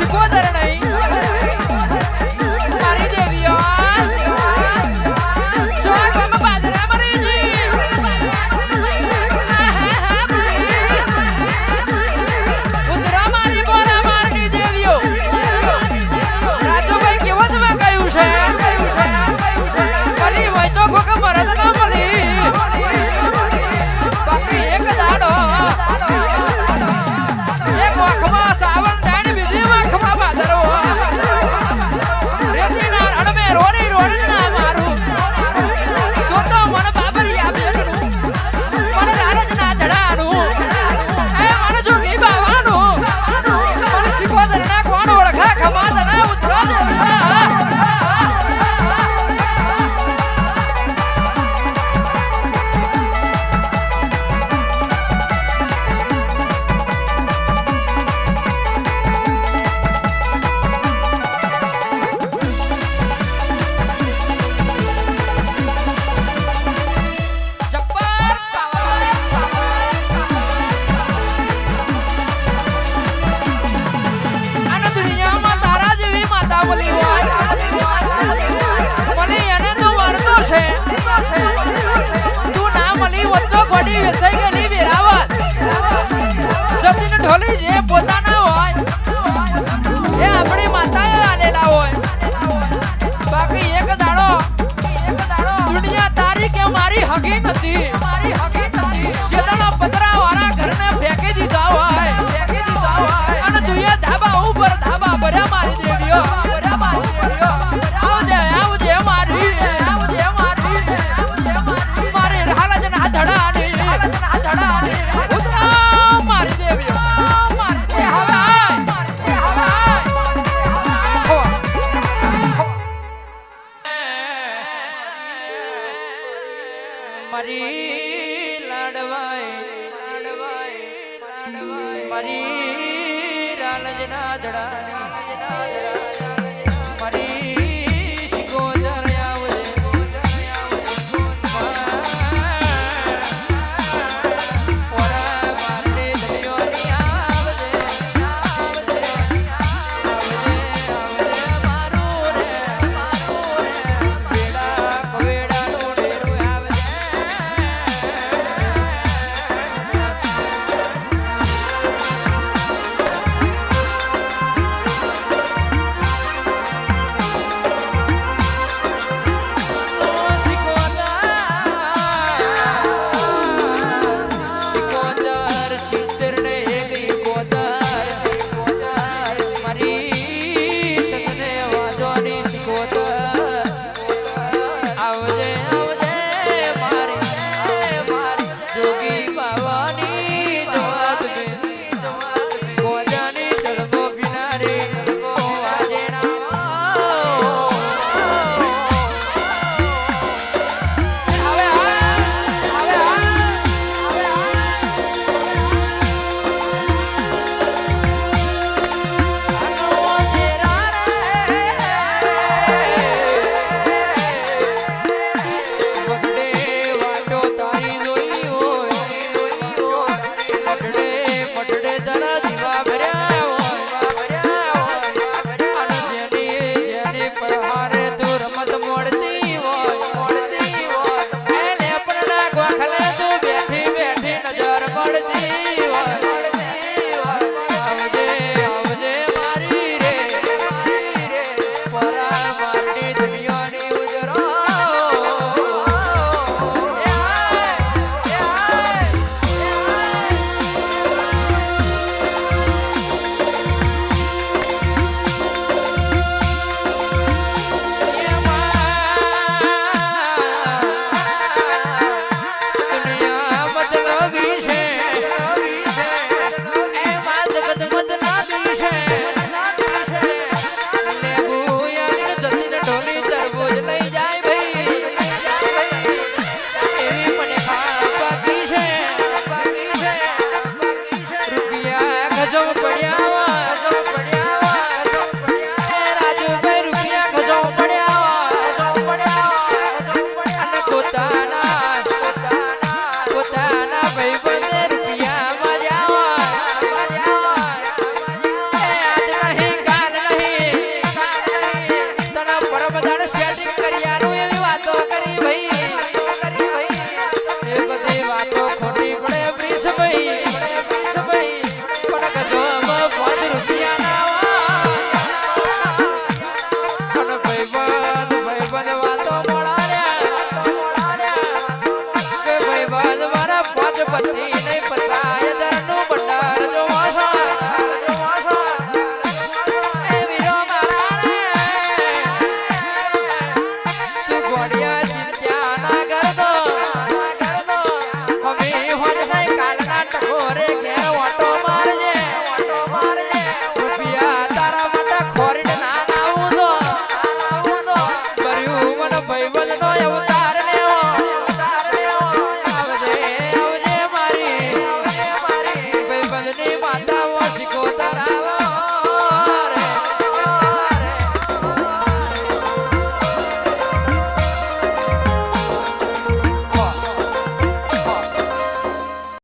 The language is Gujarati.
શિકોદર નહીં મારી દેવીઓ ચોકમ બાજરા મરીજી ઉતરા મારી બોરા મારી દેવીઓ રાજુભાઈ કેવો તમે કહ્યું છે મરી હોય તો કોક મરદ ના મળી બાકી એક દાડો એક વખમાં સાવણ દાણ બીજી વખમાં બાદરો રેતીના રણમે રોડી ના મારું તો મન બાબરિયા બેટનું મન રારજના જડાનું એ મન જોગી બાવાનું મન શિકોદરના કોણ ઓળખા ખમાદના ઉતરા દેવા ઢોલી જે પોતાના હોય એ આપણી માતાએ આલેલા હોય બાકી એક દાડો દુનિયા તારી કે મારી હગી નથી જેદાના પતરા વાળા ઘરને ફેંકી દીધા હોય અને તુએ ધાબા ઉપર ધાબા ભર્યા મારી દેવીઓ આવજે મારી મારી હાલજના ધડાની ઉતરા મારી દેવીઓ મારી લાડવાઈ મારી રાલજના ધડાની મારી શિકોદર પચી નહીં 50,000 નું બંડાર જો વાસા એ વીરો મારા રે તું ગોડિયા ચિંત્યા ના કરતો હવે હોજ નહીં કાલના ટકોરે ઘેર ઓટો મારજે રૂપિયા તારા માટે ખોરીને ના લાવું તો કર્યું મને ભાઈબંધ નો અવતાર